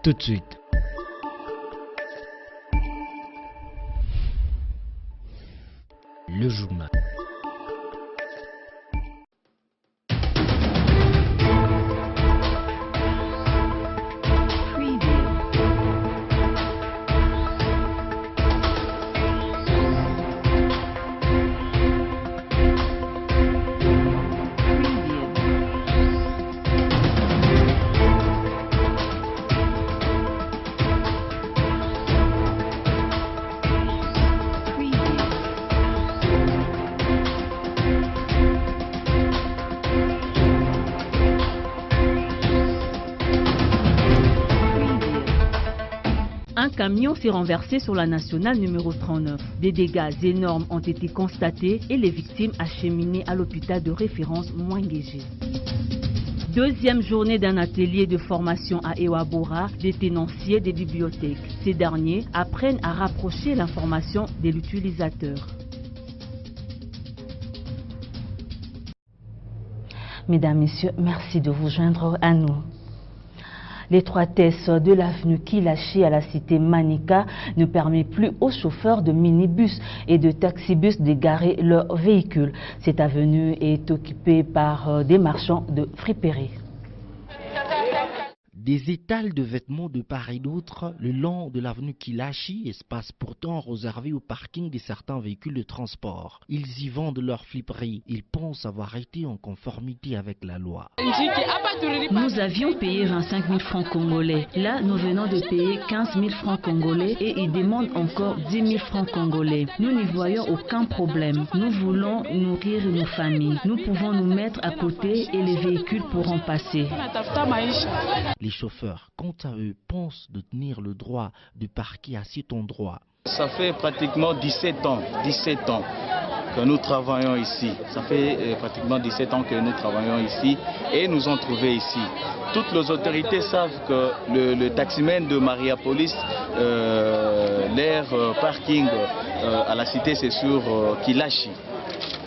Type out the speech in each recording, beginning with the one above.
Tout de suite. Le journal. Un camion s'est renversé sur la nationale numéro 39. Des dégâts énormes ont été constatés et les victimes acheminées à l'hôpital de référence Mwengeji. Deuxième journée d'un atelier de formation à Ewabora des tenanciers des bibliothèques. Ces derniers apprennent à rapprocher l'information de l'utilisateur. Mesdames, Messieurs, merci de vous joindre à nous. L'étroitesse de l'avenue Kilachi à la cité Manika ne permet plus aux chauffeurs de minibus et de taxibus de garer leurs véhicules. Cette avenue est occupée par des marchands de friperies. Des étals de vêtements de part et d'autre le long de l'avenue Kilachi, espace pourtant réservé au parking de certains véhicules de transport. Ils y vendent leurs flipperies. Ils pensent avoir été en conformité avec la loi. Nous avions payé 25 000 francs congolais. Là, nous venons de payer 15 000 francs congolais et ils demandent encore 10 000 francs congolais. Nous n'y voyons aucun problème. Nous voulons nourrir nos familles. Nous pouvons nous mettre à côté et les véhicules pourront passer. Les chauffeurs, quant à eux, pensent de tenir le droit de parquer à cet endroit. Ça fait pratiquement 17 ans que nous travaillons ici. Ça fait pratiquement 17 ans que nous travaillons ici et nous ont trouvés ici. Toutes les autorités savent que le taximan de Mariapolis, leur parking à la cité, c'est sur Kilachi.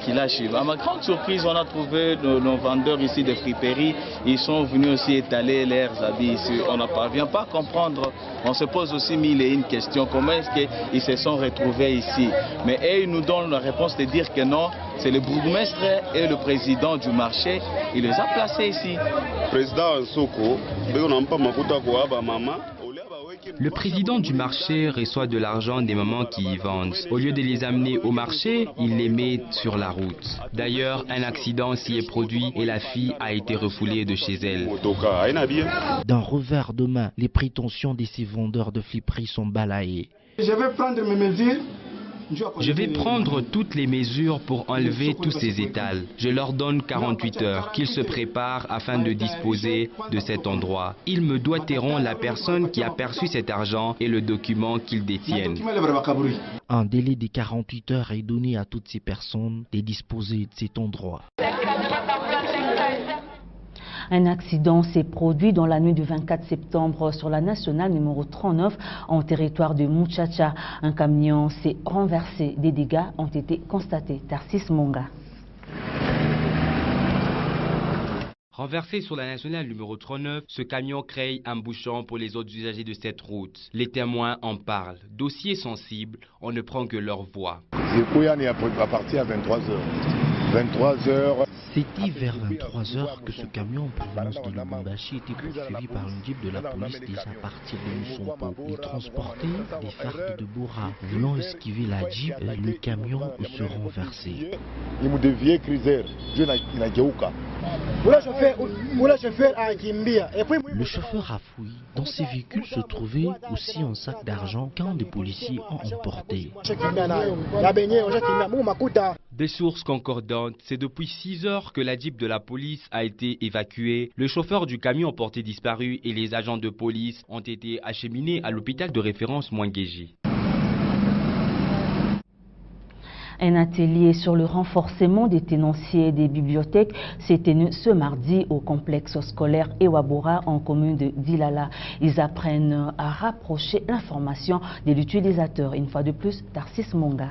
À ma grande surprise, on a trouvé nos vendeurs ici de friperies. Ils sont venus aussi étaler leurs habits ici. On ne parvient pas à comprendre. On se pose aussi mille et une questions. Comment est-ce qu'ils se sont retrouvés ici? Mais ils nous donnent la réponse de dire que non, c'est le bourgmestre et le président du marché. Il les a placés ici. Président Soko, le président du marché reçoit de l'argent des mamans qui y vendent. Au lieu de les amener au marché, il les met sur la route. D'ailleurs, un accident s'y est produit et la fille a été refoulée de chez elle. D'un revers de main, les prétentions de ces vendeurs de flipperies sont balayées. Je vais prendre mes mesures. Je vais prendre toutes les mesures pour enlever tous ces étals. Je leur donne 48 heures, qu'ils se préparent afin de disposer de cet endroit. Ils me doiteront la personne qui a perçu cet argent et le document qu'ils détiennent. Un délai de 48 heures est donné à toutes ces personnes de disposer de cet endroit. Un accident s'est produit dans la nuit du 24 septembre sur la nationale numéro 39 en territoire de Muchacha. Un camion s'est renversé. Des dégâts ont été constatés. Tarsis Monga. Renversé sur la nationale numéro 39, ce camion crée un bouchon pour les autres usagers de cette route. Les témoins en parlent. Dossier sensible, on ne prend que leur voix. À partir de 23h. C'était vers 23h que ce camion en provenance de Lubumbashi était poursuivi par une jeep de la police déjà à partir de Musompo. Il transportait des fardes de Bora. Voulant esquiver la jeep, le camion se renversait. Le chauffeur a fui. Dans ses véhicules se trouvait aussi un sac d'argent qu'un des policiers ont emporté. Des sources concordantes, c'est depuis 6 heures que la jeep de la police a été évacuée. Le chauffeur du camion porté disparu et les agents de police ont été acheminés à l'hôpital de référence Mwengeji. Un atelier sur le renforcement des tenanciers des bibliothèques s'est tenu ce mardi au complexe scolaire Ewabora en commune de Dilala. Ils apprennent à rapprocher l'information de l'utilisateur. Une fois de plus, Tarsis Monga.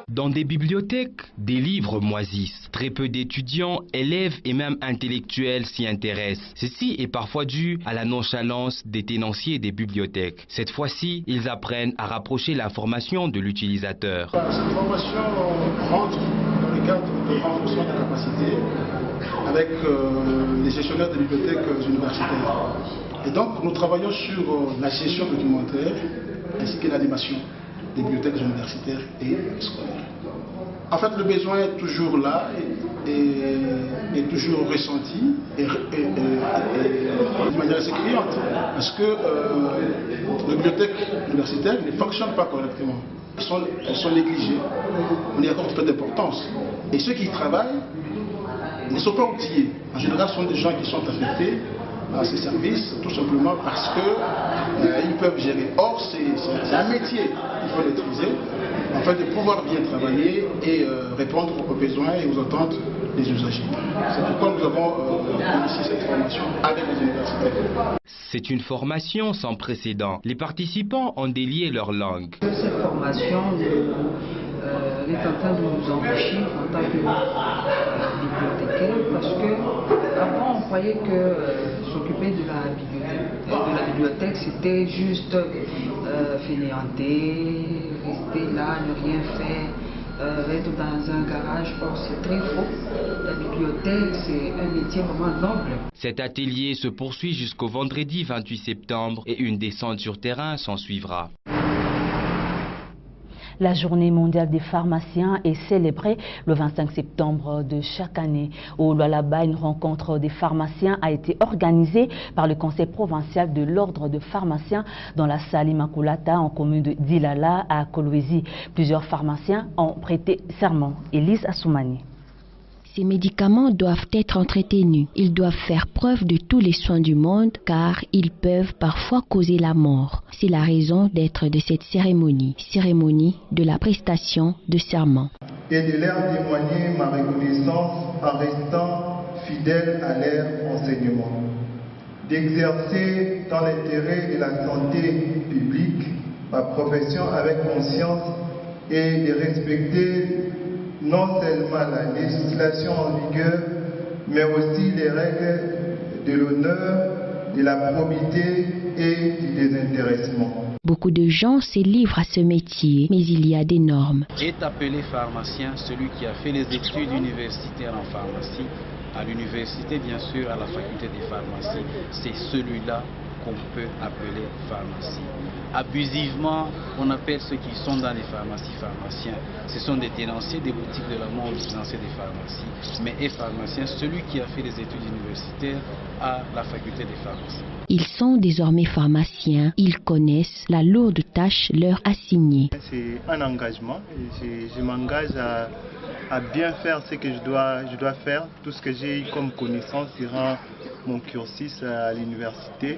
Dans des bibliothèques, des livres moisissent. Très peu d'étudiants, élèves et même intellectuels s'y intéressent. Ceci est parfois dû à la nonchalance des tenanciers des bibliothèques. Cette fois-ci, ils apprennent à rapprocher l'information de l'utilisateur. Cette formation rentre dans le cadre de renforcement de la capacité avec les gestionnaires des bibliothèques universitaires. Et donc, nous travaillons sur la gestion documentaire ainsi que l'animation des bibliothèques universitaires et scolaires. En fait, le besoin est toujours là et toujours ressenti et de manière assez criante. Parce que les bibliothèques universitaires ne fonctionnent pas correctement. Elles sont négligées. On y accorde peu d'importance. Et ceux qui y travaillent ne sont pas outillés. En général, ce sont des gens qui sont affectés à ces services, tout simplement parce qu'ils peuvent gérer. Or, c'est un métier qu'il faut maîtriser, afin de pouvoir bien travailler et répondre aux besoins et aux attentes des usagers. C'est pourquoi nous avons initié cette formation avec les universitaires. C'est une formation sans précédent. Les participants ont délié leur langue. Cette formation est en train de nous enrichir en tant que bibliothécaire parce que avant on croyait que s'occuper de la bibliothèque c'était juste fainéanter, rester là, ne rien faire, être dans un garage. Or c'est très faux. La bibliothèque c'est un métier vraiment noble. Cet atelier se poursuit jusqu'au vendredi 28 septembre et une descente sur terrain s'en suivra. La journée mondiale des pharmaciens est célébrée le 25 septembre de chaque année. Au Lualaba, une rencontre des pharmaciens a été organisée par le Conseil provincial de l'ordre de pharmaciens dans la salle Immaculata en commune de Dilala à Kolwezi. Plusieurs pharmaciens ont prêté serment. Élise Assoumani. Ces médicaments doivent être entretenus. Ils doivent faire preuve de tous les soins du monde car ils peuvent parfois causer la mort. C'est la raison d'être de cette cérémonie de la prestation de serment. Et de leur témoigner ma reconnaissance en restant fidèle à leur enseignement. D'exercer dans l'intérêt de la santé publique ma profession avec conscience et de respecter non seulement la législation en vigueur, mais aussi les règles de l'honneur, de la probité et du désintéressement. Beaucoup de gens se livrent à ce métier, mais il y a des normes. Est appelé pharmacien celui qui a fait les études universitaires en pharmacie, à l'université bien sûr, à la faculté de pharmacie. C'est celui-là qu'on peut appeler pharmacie. Abusivement, on appelle ceux qui sont dans les pharmacies pharmaciens. Ce sont des tenanciers des boutiques de la mort, des tenanciers des pharmacies. Mais est pharmacien celui qui a fait les études universitaires à la faculté des pharmacies. Ils sont désormais pharmaciens, ils connaissent la lourde tâche leur assignée. C'est un engagement, je m'engage à bien faire ce que je dois faire, tout ce que j'ai comme connaissance durant mon cursus à l'université.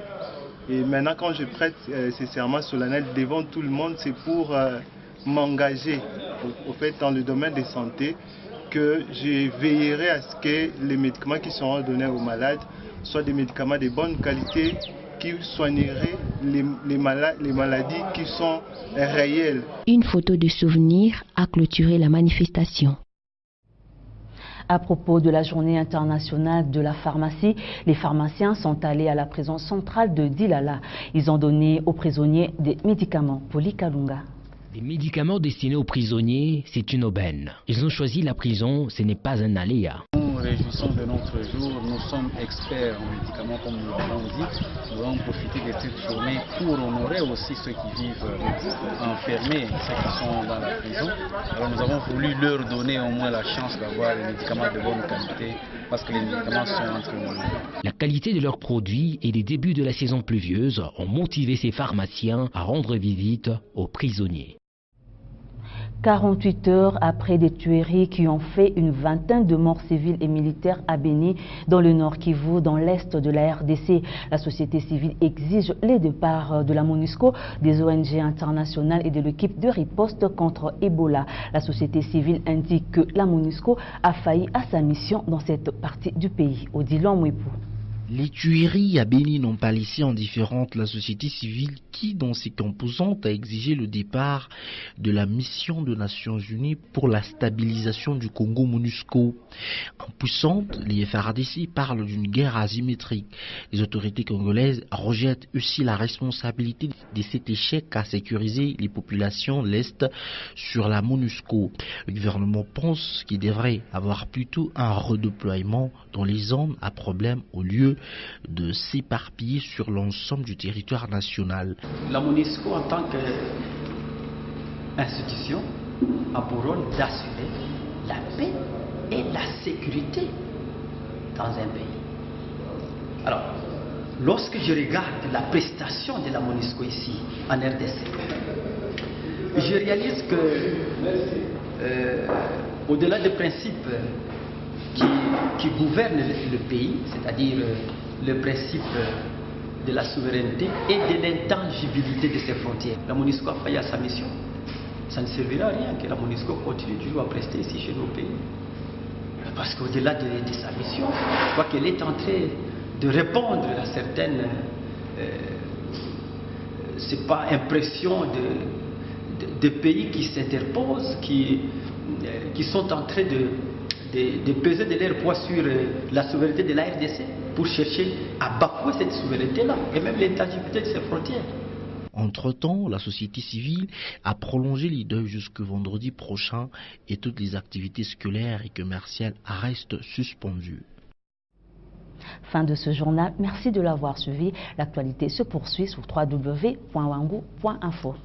Et maintenant quand je prête ces serments solennels devant tout le monde, c'est pour m'engager au fait dans le domaine de santé, que je veillerai à ce que les médicaments qui seront donnés aux malades soient des médicaments de bonne qualité qui soigneraient les maladies qui sont réelles. Une photo de souvenir a clôturé la manifestation. À propos de la journée internationale de la pharmacie, les pharmaciens sont allés à la prison centrale de Dilala. Ils ont donné aux prisonniers des médicaments. Poli Kalunga. Des médicaments destinés aux prisonniers, c'est une aubaine. Ils ont choisi la prison, ce n'est pas un aléa. Nous réjouissons de notre jour, nous sommes experts en médicaments comme nous l'avons dit. Nous allons profiter de cette journée pour honorer aussi ceux qui vivent enfermés, ceux qui sont dans la prison. Alors nous avons voulu leur donner au moins la chance d'avoir des médicaments de bonne qualité parce que les médicaments sont entre nous. La qualité de leurs produits et les débuts de la saison pluvieuse ont motivé ces pharmaciens à rendre visite aux prisonniers. 48 heures après des tueries qui ont fait une vingtaine de morts civiles et militaires à Béni, dans le nord Kivu, dans l'est de la RDC. La société civile exige les départs de la MONUSCO, des ONG internationales et de l'équipe de riposte contre Ebola. La société civile indique que la MONUSCO a failli à sa mission dans cette partie du pays. Odilon Mwepou. Les tueries à Beni n'ont pas laissé indifférente la société civile qui, dans ses composantes, a exigé le départ de la mission des Nations Unies pour la stabilisation du Congo MONUSCO. Impuissante, les FARDC parlent d'une guerre asymétrique. Les autorités congolaises rejettent aussi la responsabilité de cet échec à sécuriser les populations de l'Est sur la MONUSCO. Le gouvernement pense qu'il devrait avoir plutôt un redéploiement dans les zones à problème au lieu de s'éparpiller sur l'ensemble du territoire national. La MONUSCO en tant qu'institution a pour rôle d'assurer la paix et la sécurité dans un pays. Alors, lorsque je regarde la prestation de la MONUSCO ici en RDC, je réalise que au-delà des principes qui gouvernent le pays, c'est-à-dire le principe de la souveraineté et de l'intangibilité de ses frontières. La MONUSCO a failli à sa mission. Ça ne servira à rien que la MONUSCO continue toujours à prester ici chez nos pays. Parce qu'au-delà de sa mission, je crois qu'elle est en train de répondre à certaines c'est pas impression de pays qui s'interposent, qui sont en train de peser de leur poids sur la souveraineté de la RDC pour chercher à bafouer cette souveraineté-là et même l'intangibilité de ses frontières. Entre-temps, la société civile a prolongé les deuils jusqu'au vendredi prochain et toutes les activités scolaires et commerciales restent suspendues. Fin de ce journal. Merci de l'avoir suivi. L'actualité se poursuit sur www.wangu.info.